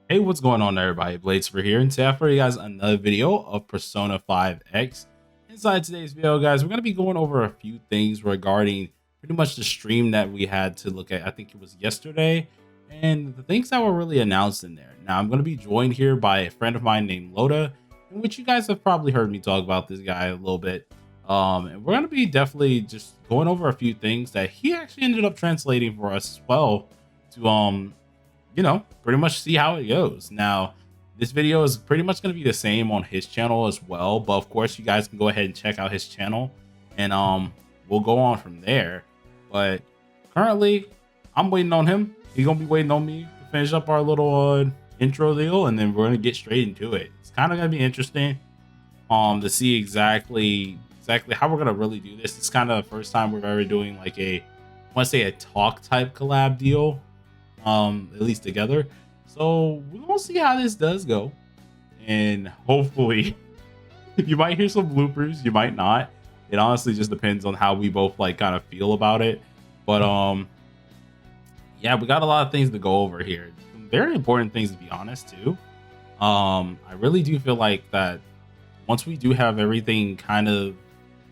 Hey, what's going on, everybody? Bladecifer here, and today I have for you guys another video of Persona 5X. Inside today's video, guys, we're going to be going over a few things regarding pretty much the stream that we had to look at. I think it was yesterday, and the things that were really announced in there. Now, I'm going to be joined here by a friend of mine named Loda, in which you guys have probably heard me talk about this guy a little bit. And we're going to be definitely just going over a few things that he actually ended up translating for us as well to pretty much see how it goes. Now, this video is pretty much going to be the same on his channel as well, but of course, you guys can go ahead and check out his channel, and we'll go on from there. But currently, I'm waiting on him. He's gonna be waiting on me to finish up our little intro deal, and then we're gonna get straight into it. It's kind of gonna be interesting to see exactly how we're gonna really do this. It's kind of the first time we're ever doing like I want to say a talk type collab deal, at least together. So we're gonna see how this does go, and hopefully you might hear some bloopers, you might not. It honestly just depends on how we both like kind of feel about it. But yeah, we got a lot of things to go over here. Some very important things, to be honest, too. I really do feel like that once we do have everything kind of,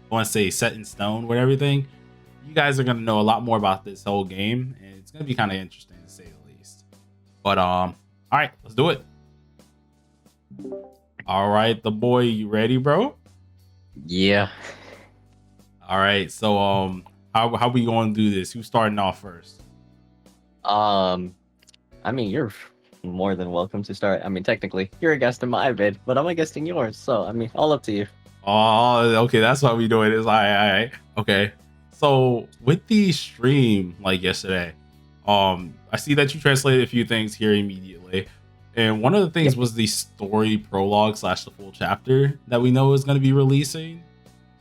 I want to say, set in stone with everything, you guys are gonna know a lot more about this whole game, and it's gonna be kind of interesting to say the least. But all right, let's do it. All right, the boy, you ready, bro? Yeah. All right, so how we gonna do this? Who's starting off first? Um, I mean, you're more than welcome to start. I mean, technically, you're a guest in my bid, but I'm a guest in yours. So, I mean, all up to you. Oh, okay, that's what we doing. Is all right. Okay. So with the stream like yesterday, I see that you translated a few things here immediately, and one of the things Yep. was the story prologue slash the full chapter that we know is going to be releasing.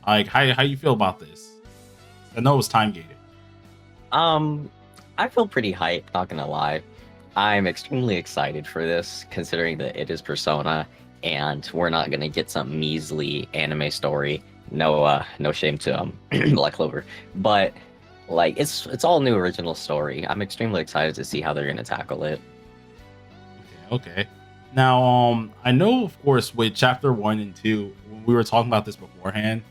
Like, how you feel about this? I know it was time gated. Um, I feel pretty hyped, not gonna lie. I'm extremely excited for this, considering that it is Persona, and we're not gonna get some measly anime story. No shame to Black Clover, but like it's all new original story. I'm extremely excited to see how they're gonna tackle it. Okay. Now, I know, of course, with chapter 1 and 2, when we were talking about this beforehand,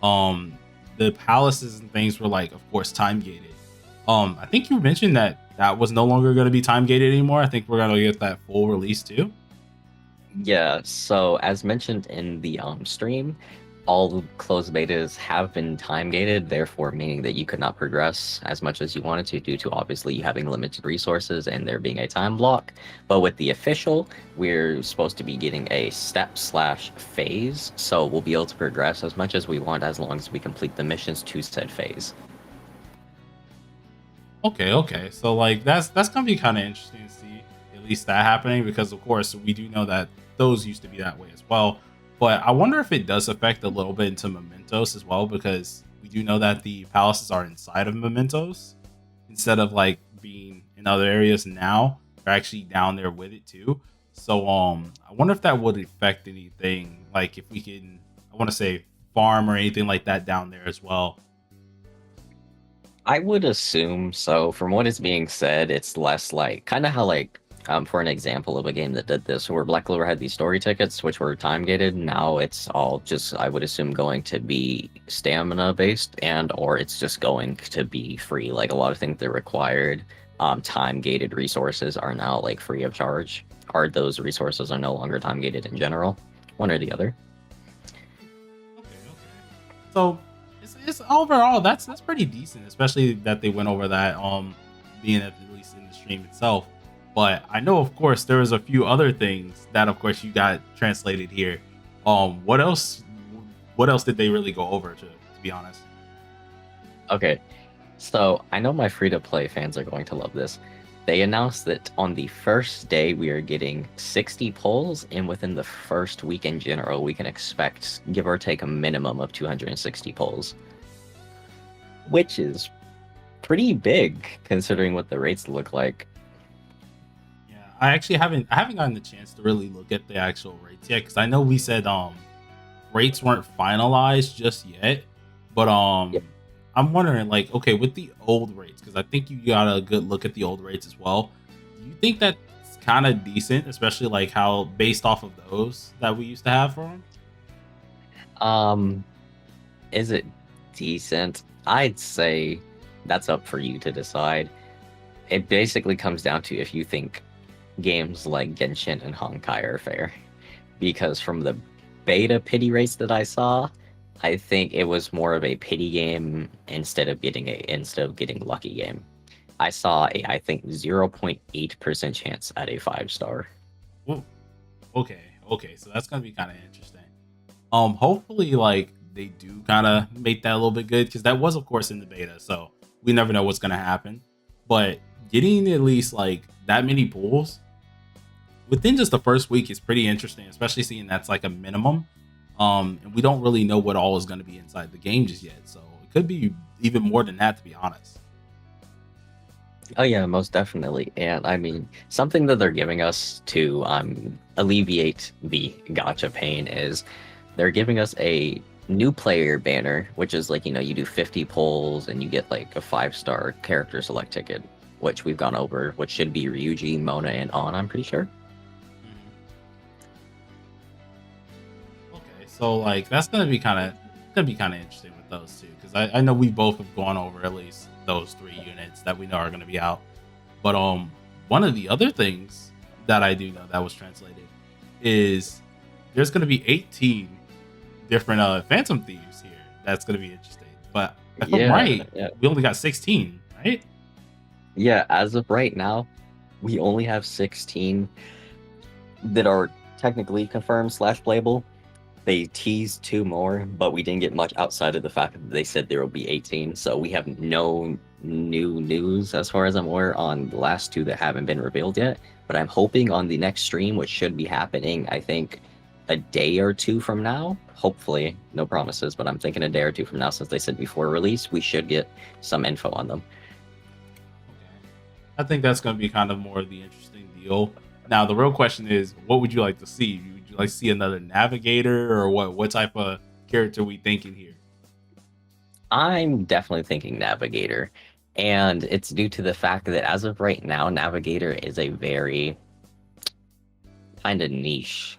the palaces and things were like, of course, time gated. I think you mentioned that that was no longer going to be time gated anymore. I think we're going to get that full release too. Yeah, so as mentioned in the stream, all closed betas have been time gated, therefore meaning that you could not progress as much as you wanted to due to obviously you having limited resources and there being a time block. But with the official, we're supposed to be getting a step slash phase, so we'll be able to progress as much as we want as long as we complete the missions to said phase. Okay. So like that's gonna be kind of interesting to see at least that happening, because of course we do know that those used to be that way as well. But I wonder if it does affect a little bit into Mementos as well, because we do know that the palaces are inside of Mementos instead of like being in other areas now. They're actually down there with it too. So I wonder if that would affect anything, like if we can, I want to say, farm or anything like that down there as well. I would assume so. From what is being said, it's less like kind of how like for an example of a game that did this, where Black Clover had these story tickets, which were time gated. Now it's all just, I would assume, going to be stamina based, and or it's just going to be free. Like a lot of things that required time gated resources are now like free of charge. Or those resources are no longer time gated in general. One or the other. Okay. So it's overall that's pretty decent, especially that they went over that being at least in the stream itself. But I know, of course, there was a few other things that, of course, you got translated here. What else? What else did they really go over? To be honest. Okay, so I know my free-to-play fans are going to love this. They announced that on the first day we are getting 60 polls, and within the first week in general, we can expect, give or take, a minimum of 260 polls, which is pretty big considering what the rates look like. Yeah, I haven't gotten the chance to really look at the actual rates yet, because I know we said rates weren't finalized just yet. But Yep. I'm wondering, like, okay, with the old rates, because I think you got a good look at the old rates as well. Do you think that's kind of decent, especially like how based off of those that we used to have for them? Um, is it decent? I'd say that's up for you to decide. It basically comes down to if you think games like Genshin and Honkai are fair. Because from the beta pity rates that I saw, I think it was more of a pity game instead of getting lucky game. I saw a I think 0.8% chance at a 5 star. Ooh, okay, okay, so that's gonna be kind of interesting. Hopefully, like they do kind of make that a little bit good because that was, of course, in the beta, so we never know what's gonna happen. But getting at least like that many pulls within just the first week is pretty interesting, especially seeing that's like a minimum. And we don't really know what all is going to be inside the game just yet, so it could be even more than that, to be honest. Oh yeah, most definitely. And I mean, something that they're giving us to alleviate the gotcha pain is they're giving us a new player banner, which is like, you do 50 polls and you get like a 5 star character select ticket, which we've gone over, which should be Ryuji, Mona, and On, I'm pretty sure. Okay, so like that's gonna be kind of interesting with those two because I know we both have gone over at least those 3 units that we know are gonna be out. But one of the other things that I do know that was translated is there's gonna be 18 different Phantom Thieves here. That's gonna be interesting. But if I'm Yeah, right, yeah. we only got 16, right? Yeah, as of right now, we only have 16 that are technically confirmed slash playable. They teased 2 more, but we didn't get much outside of the fact that they said there will be 18. So we have no new news, as far as I'm aware, on the last 2 that haven't been revealed yet. But I'm hoping on the next stream, which should be happening, I think, a day or 2 from now. Hopefully, no promises, but I'm thinking a day or 2 from now, since they said before release, we should get some info on them. Okay. I think that's going to be kind of more of the interesting deal. Now, the real question is, what would you like to see? Would you like to see another navigator, or what type of character we thinking here? I'm definitely thinking Navigator, and it's due to the fact that as of right now, Navigator is a very kind of niche,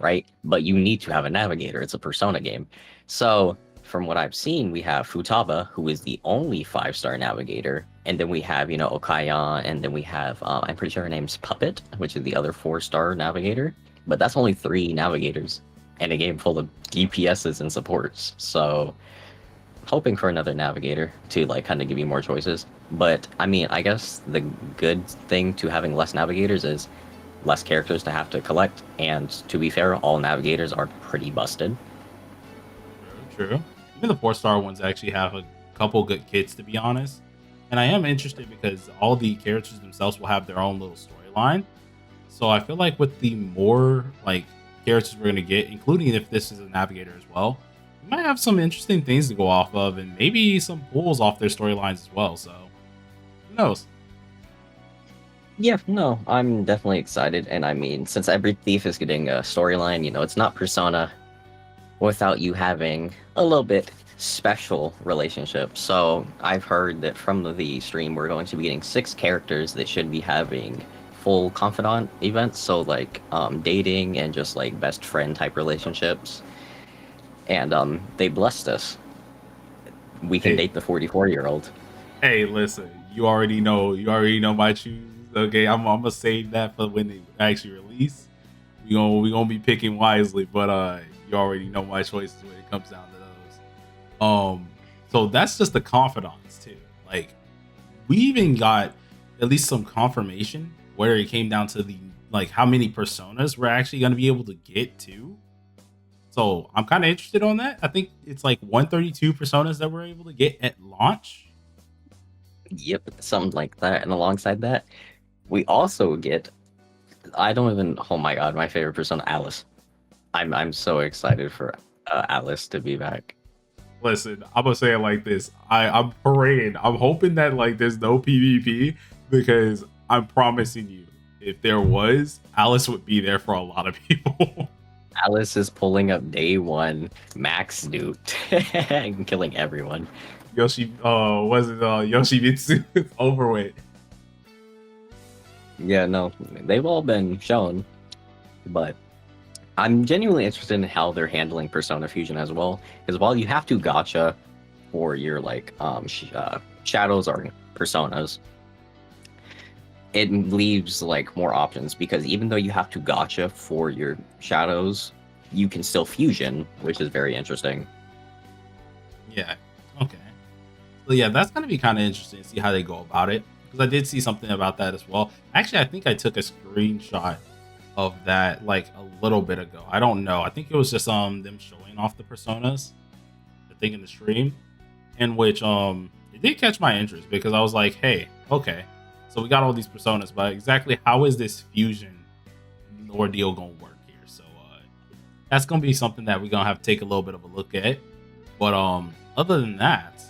right? But you need to have a Navigator. It's a Persona game. So, from what I've seen, we have Futaba, who is the only 5 star Navigator, and then we have, Okaya, and then we have, I'm pretty sure her name's Puppet, which is the other 4 star Navigator. But that's only 3 Navigators in a game full of DPSs and supports. So, hoping for another navigator to like kind of give you more choices. But I mean, I guess the good thing to having less navigators is less characters to have to collect. And to be fair, all navigators are pretty busted. True, true. Even the 4 star ones actually have a couple good kits, to be honest. And I am interested because all the characters themselves will have their own little storyline. So I feel like with the more like characters we're gonna get, including if this is a navigator as well, we might have some interesting things to go off of, and maybe some pulls off their storylines as well. So who knows? Yeah, no, I'm definitely excited. And I mean, since every thief is getting a storyline, it's not Persona without you having a little bit special relationship. So I've heard that from the stream, we're going to be getting 6 characters that should be having full confidant events. So like dating and just like best friend type relationships. And they blessed us. We can Hey, date the 44-year-old. hey, listen, you already know my choose. Okay, I'm gonna save that for when they actually release. We gonna be picking wisely, but you already know my choices when it comes down to those. So that's just the confidants too. Like we even got at least some confirmation where it came down to the like how many personas we're actually gonna be able to get to. So I'm kind of interested on that. I think it's like 132 personas that we're able to get at launch. Yep, something like that. And alongside that, we also get, I don't even, oh my god, my favorite persona, Alice. I'm so excited for Alice to be back. Listen, I'm gonna say it like this. I'm praying. I'm hoping that like there's no PvP because I'm promising you, if there was, Alice would be there for a lot of people. Alice is pulling up day 1, max loot, and killing everyone. Was it Yoshimitsu? It's over with. Yeah, no, they've all been shown, but I'm genuinely interested in how they're handling Persona Fusion as well. Because while you have to gotcha for your like shadows or personas, it leaves like more options because even though you have to gotcha for your shadows, you can still fusion, which is very interesting. Yeah. Okay. So yeah, that's gonna be kind of interesting to see how they go about it because I did see something about that as well. Actually, I think I took a screenshot of that like a little bit ago. I don't know. I think it was just them showing off the personas. I think in the stream, in which it did catch my interest because I was like, hey, okay, so we got all these personas, but exactly how is this fusion ordeal gonna work here? So that's gonna be something that we're gonna have to take a little bit of a look at. But other than that,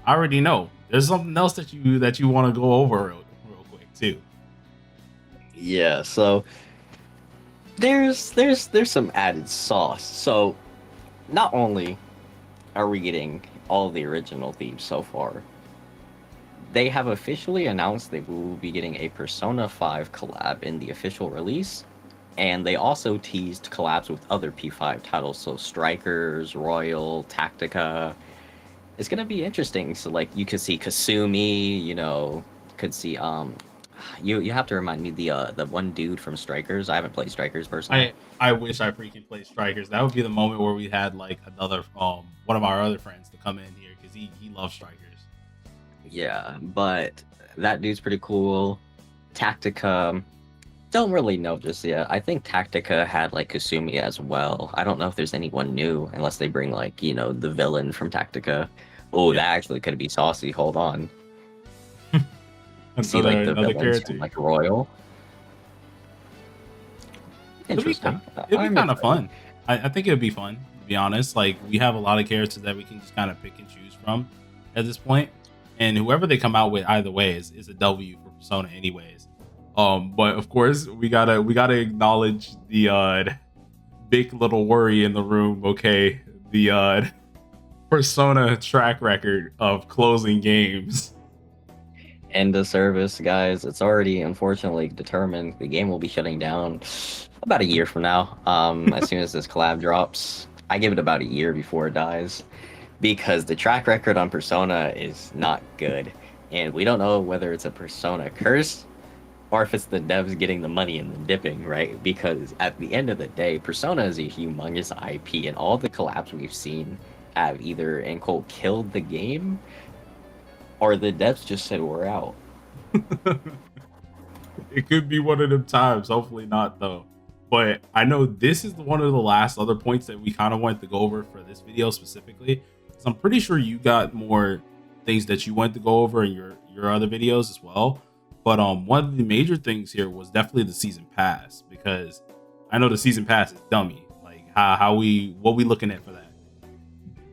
I already know there's something else that you want to go over real quick too. Yeah, so there's some added sauce. So not only are we getting all the original themes so far, they have officially announced they will be getting a Persona 5 collab in the official release, and they also teased collabs with other P5 titles, so Strikers, Royal, Tactica. It's gonna be interesting. So like you could see Kasumi, could see you have to remind me the one dude from Strikers. I haven't played Strikers personally. I wish I freaking played Strikers. That would be the moment where we had like another one of our other friends to come in here because he loves Strikers. Yeah, but that dude's pretty cool. Tactica, don't really know just yet. I think Tactica had like Kasumi as well. I don't know if there's anyone new unless they bring like, the villain from Tactica. Oh, Yeah, that actually could be saucy. Hold on. See like the another villains from character. like Royal. It'll be Interesting. it'll be I'm kind of excited. fun. I think it'd be fun to be honest. Like we have a lot of characters that we can just kind of pick and choose from at this point, and whoever they come out with either way is a W for Persona, anyways. But of course we gotta acknowledge the big little worry in the room. Okay, the Persona track record of closing games. End of service, guys. It's already unfortunately determined. The game will be shutting down about a year from now. As soon as this collab drops, I give it about a year before it dies because the track record on Persona is not good, and we don't know whether it's a Persona curse or if it's the devs getting the money and the dipping, right? Because at the end of the day, Persona is a humongous IP, and all the collabs we've seen have either in quote killed the game or the devs just said we're out. It could be one of them times. Hopefully not though. But I know this is one of the last other points that we kind of wanted to go over for this video specifically. So I'm pretty sure you got more things that you wanted to go over in your other videos as well. But one of the major things here was definitely the season pass because I know the season pass is dummy. Like how we what we looking at for that?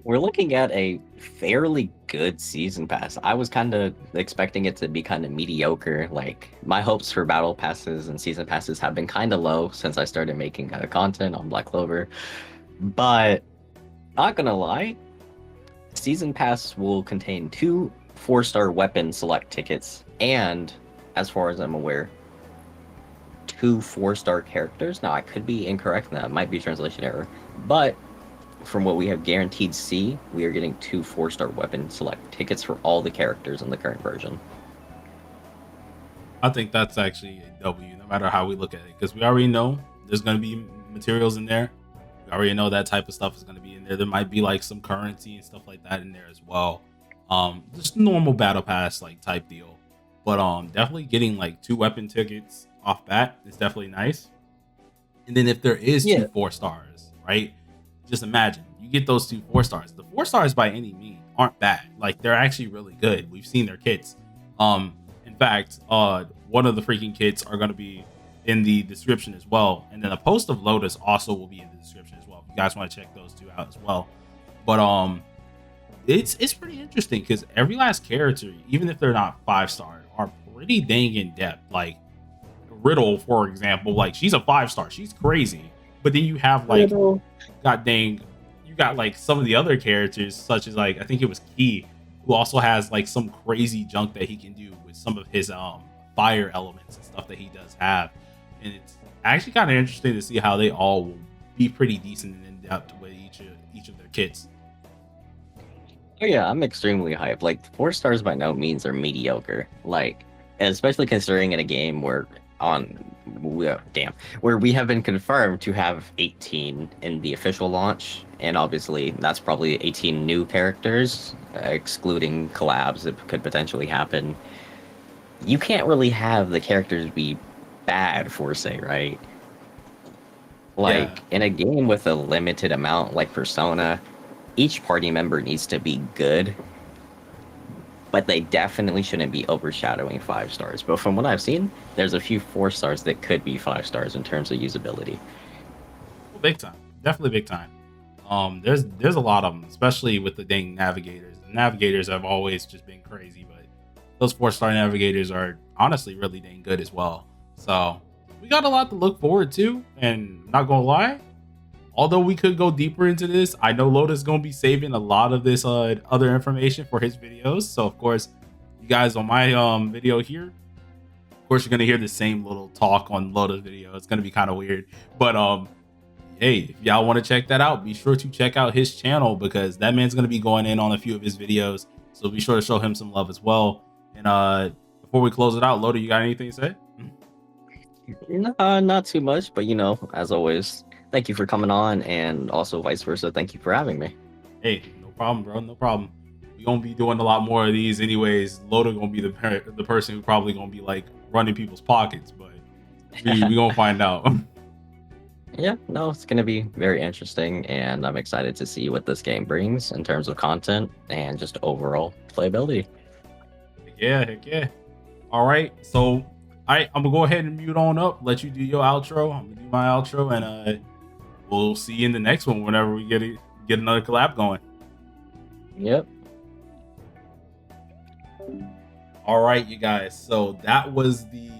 We're looking at a fairly good season pass. I was kind of expecting it to be kind of mediocre. Like my hopes for battle passes and season passes have been kind of low since I started making kind of content on Black Clover. But not gonna lie, season pass will contain two 4-star weapon select tickets and, as far as I'm aware, two 4-star characters. Now I could be incorrect, that might be translation error, but from what we have guaranteed see, we are getting two 4-star weapon select tickets for all the characters in the current version. I think that's actually a W, no matter how we look at it, because we already know there's going to be materials in there. We already know that type of stuff is going to be in there. There might be like some currency and stuff like that in there as well. Just normal battle pass like type deal, but definitely getting like two weapon tickets off bat is definitely nice. And then if there is two Yeah, 4 stars, right? Just imagine you get those two 4 stars. The 4 stars by any means aren't bad. Like they're actually really good. We've seen their kits. In fact, one of the freaking kits are going to be in the description as well, and then a post of Lotus also will be in the description as well. If you guys want to check those two out as well, but it's pretty interesting because every last character, even if they're not 5 star, are pretty dang in depth. Like Riddle, for example, like she's a 5 star, she's crazy, but then you have like little. god dang, you got like some of the other characters, such as like I think it was Key, who also has like some crazy junk that he can do with some of his fire elements and stuff that he does have. And it's actually kind of interesting to see how they all will be pretty decent and in depth with each of their kits. Oh yeah, I'm extremely hyped. Like 4 stars by no means are mediocre. Like, especially considering in a game where where we have been confirmed to have 18 in the official launch, and obviously that's probably 18 new characters, excluding collabs that could potentially happen. You can't really have the characters be bad for say, right? Yeah, Like in a game with a limited amount like Persona, each party member needs to be good, but they definitely shouldn't be overshadowing 5 stars. But from what I've seen, there's a few 4 stars that could be 5 stars in terms of usability. well, big time, definitely big time. There's a lot of them, especially with the dang navigators. The navigators have always just been crazy, but those 4-star navigators are honestly really dang good as well. So we got a lot to look forward to, and not gonna lie, although we could go deeper into this, I know Loda's gonna be saving a lot of this other information for his videos. So of course, you guys on my video here, of course you're gonna hear the same little talk on Loda's video. It's gonna be kind of weird, but hey, if y'all want to check that out, be sure to check out his channel because that man's gonna be going in on a few of his videos. So be sure to show him some love as well. And before we close it out, Loda, you got anything to say? Nah, not too much, but as always, thank you for coming on, and also vice versa, thank you for having me. Hey, no problem, bro. No problem. We gonna be doing a lot more of these, anyways. Loda gonna be the person who probably gonna be like running people's pockets, but we gonna find out. Yeah, no, it's gonna be very interesting, and I'm excited to see what this game brings in terms of content and just overall playability. Heck yeah. All right, so I'm gonna go ahead and mute on up. Let you do your outro. I'm gonna do my outro, and we'll see you in the next one whenever we get another collab going. Yep. All right, you guys. So that was the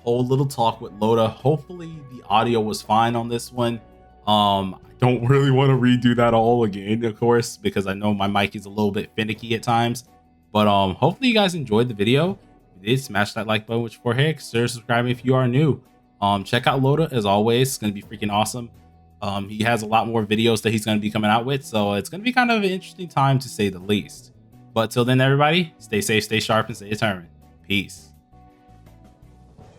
whole little talk with Loda. Hopefully the audio was fine on this one. I don't really want to redo that all again, of course, because I know my mic is a little bit finicky at times. But hopefully you guys enjoyed the video. If you did, smash that like button with your forehead. Consider subscribing if you are new. Check out Loda as always. It's gonna be freaking awesome. He has a lot more videos that he's gonna be coming out with, so it's gonna be kind of an interesting time to say the least. But till then, everybody, stay safe, stay sharp, and stay determined. Peace.